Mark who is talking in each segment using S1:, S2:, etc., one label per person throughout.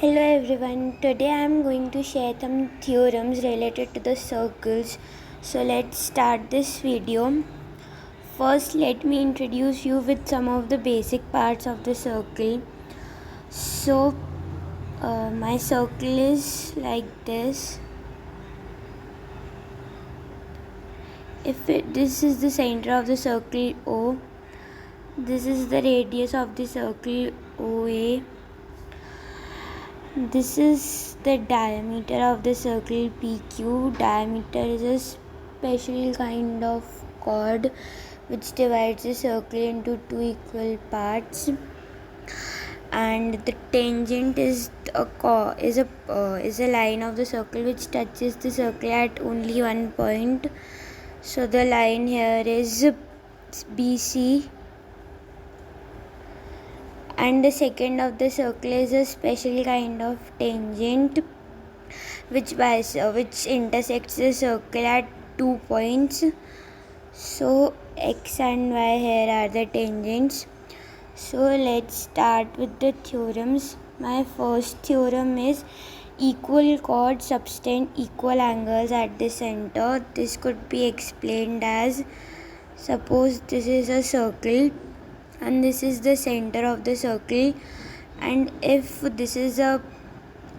S1: Hello everyone, today I am going to share some theorems related to the circles. So let's start this video. First, let me introduce you with some of the basic parts of the circle. So my circle is like this. This is the center of the circle O, this is the radius of the circle OA. This is the diameter of the circle PQ. Diameter is a special kind of chord which divides the circle into two equal parts, and the tangent is a line of the circle which touches the circle at only one point. So the line here is BC, and the second of the circle is a special kind of tangent which intersects the circle at 2 points. So x and y here are the tangents. So let's start with the theorems. My first theorem is equal chords subtend equal angles at the center. This could be explained as, suppose this is a circle and this is the center of the circle, and if this is a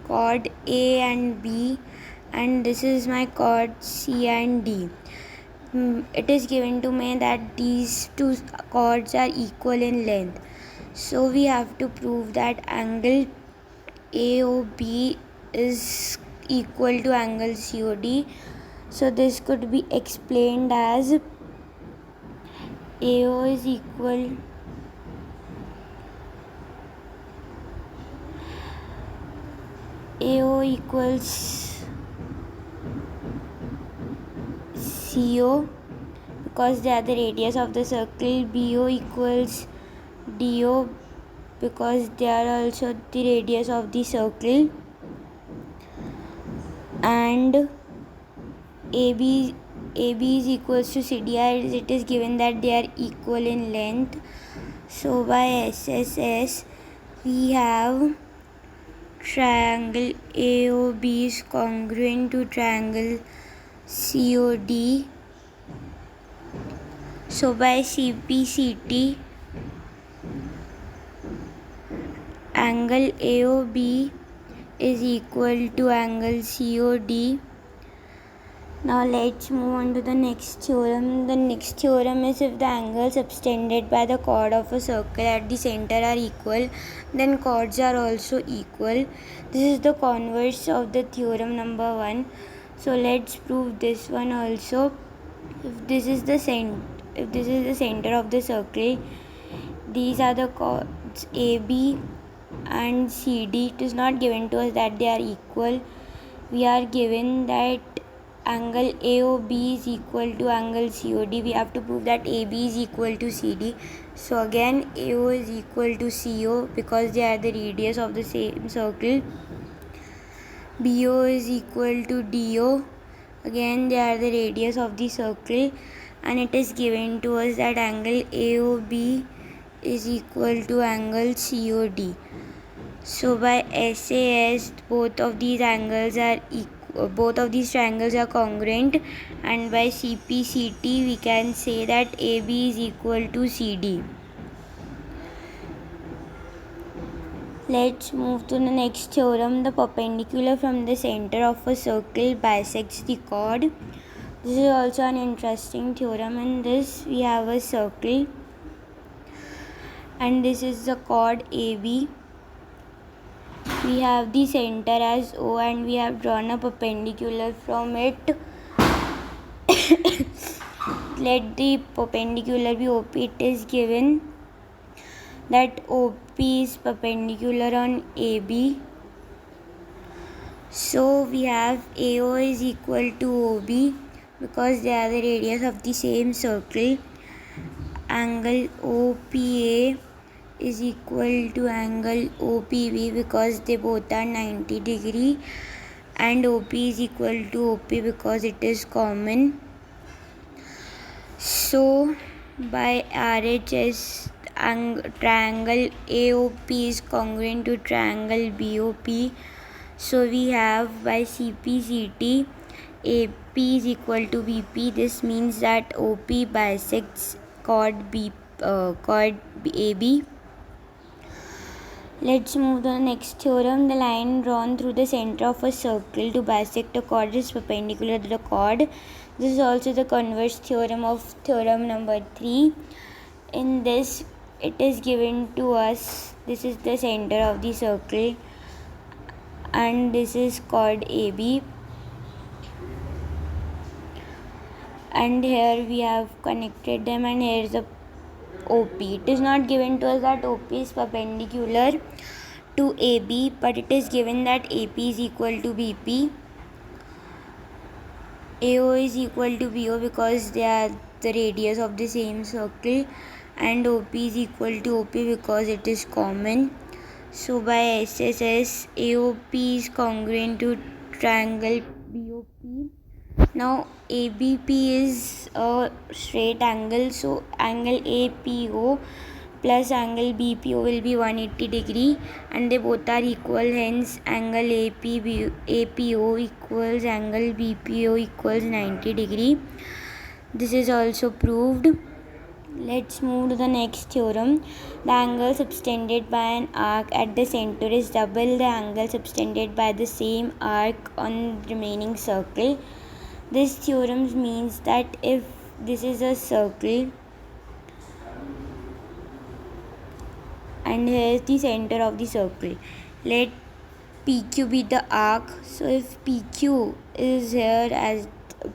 S1: chord A and B and this is my chord C and D, it is given to me that these two chords are equal in length. So we have to prove that angle AOB is equal to angle COD. So this could be explained as AO is equal AO equals CO because they are the radius of the circle. BO equals DO because they are also the radius of the circle, and AB is equals to CD as it is given that they are equal in length. So by SSS we have triangle AOB is congruent to triangle COD. So by CPCT, angle AOB is equal to angle COD. Now let's move on to the next theorem. The next theorem is, if the angles subtended by the chord of a circle at the center are equal, then chords are also equal. This is the converse of the theorem number 1. So let's prove this one also. If this is the center of the circle, these are the chords AB and CD. It is not given to us that they are equal. We are given that angle AOB is equal to angle COD. We have to prove that AB is equal to CD. So again AO is equal to CO because they are the radius of the same circle. BO is equal to DO. Again they are the radius of the circle, and it is given to us that angle AOB is equal to angle COD. So by SAS both of these triangles are congruent, and by CPCT we can say that AB is equal to CD. Let's move to the next theorem. The perpendicular from the center of a circle bisects the chord. This is also an interesting theorem. In this we have a circle and this is the chord AB. We have the center as O and we have drawn a perpendicular from it. Let the perpendicular be OP. It is given that OP is perpendicular on AB. So we have AO is equal to OB because they are the radius of the same circle. Angle OPA is equal to angle OPB because they both are 90 degree, and OP is equal to OP because it is common. So by RHS triangle AOP is congruent to triangle BOP. So we have by CPCT AP is equal to BP. This means that OP bisects chord AB. Let's move to the next theorem. The line drawn through the center of a circle to bisect a chord is perpendicular to the chord. This is also the converse theorem of theorem number 3. In this, it is given to us, this is the center of the circle and this is chord AB, and here we have connected them, and here is the OP. It is not given to us that OP is perpendicular to AB, but it is given that AP is equal to BP. AO is equal to BO because they are the radius of the same circle, and OP is equal to OP because it is common. So by SSS, AOP is congruent to triangle BOP. Now ABP is a straight angle, so angle APO plus angle BPO will be 180 degree, and they both are equal, hence angle APO equals angle BPO equals 90 degree. This is also proved. Let's move to the next theorem. The angle subtended by an arc at the center is double the angle subtended by the same arc on the remaining circle. This theorem means that if this is a circle and here is the center of the circle, let PQ be the arc. So if PQ is here, as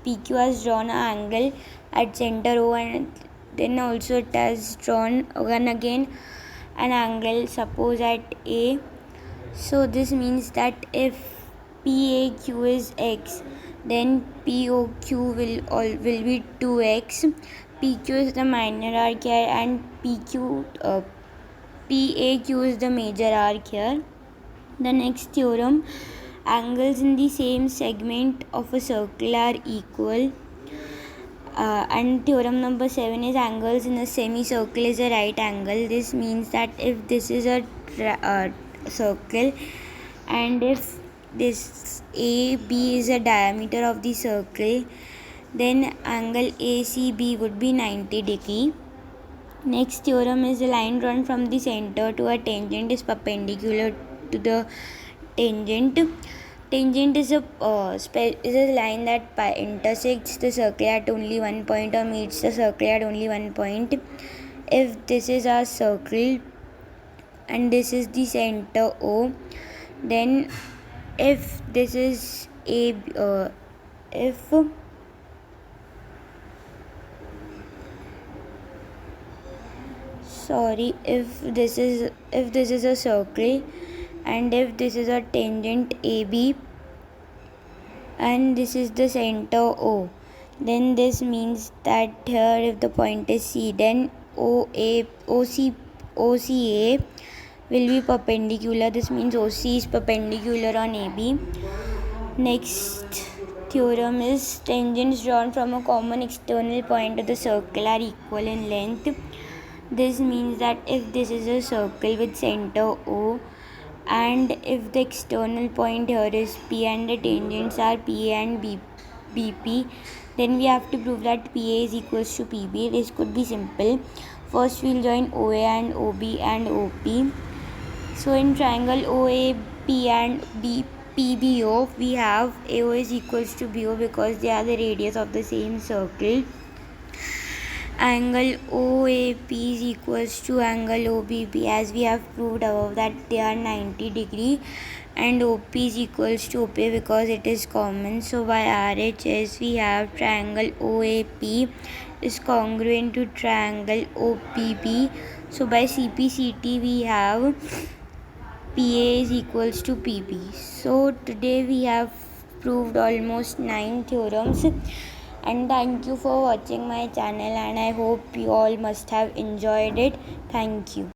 S1: PQ has drawn an angle at center O, and then also it has drawn one again an angle, suppose at A. So this means that if PAQ is X, then POQ will be 2x. PQ is the minor arc here, and PAQ is the major arc here. The next theorem, angles in the same segment of a circle are equal. And theorem number 7 is angles in a semicircle is a right angle. This means that if this is a circle, and if this AB is a diameter of the circle, then angle ACB would be 90 degree. Next theorem is the line drawn from the center to a tangent is perpendicular to the tangent. Tangent is a line that intersects the circle at only one point or meets the circle at only one point. If this is our circle and this is the center O, then if this is if this is a circle and if this is a tangent AB and this is the center O, then this means that here if the point is C, then OCA will be perpendicular. This means OC is perpendicular on AB. Next theorem is tangents drawn from a common external point of the circle are equal in length. This means that if this is a circle with center O, and if the external point here is P and the tangents are PA and BP, then we have to prove that PA is equals to PB. This could be simple. First we'll join OA and OB and OP. So in triangle OAP and PBO, we have AO is equals to BO because they are the radius of the same circle. Angle OAP is equals to angle OBP, as we have proved above that they are 90 degree, and OP is equals to OP because it is common. So by RHS we have triangle OAP is congruent to triangle OPB. So by CPCT we have PA is equals to PB. So today we have proved almost 9 theorems. And thank you for watching my channel, and I hope you all must have enjoyed it. Thank you.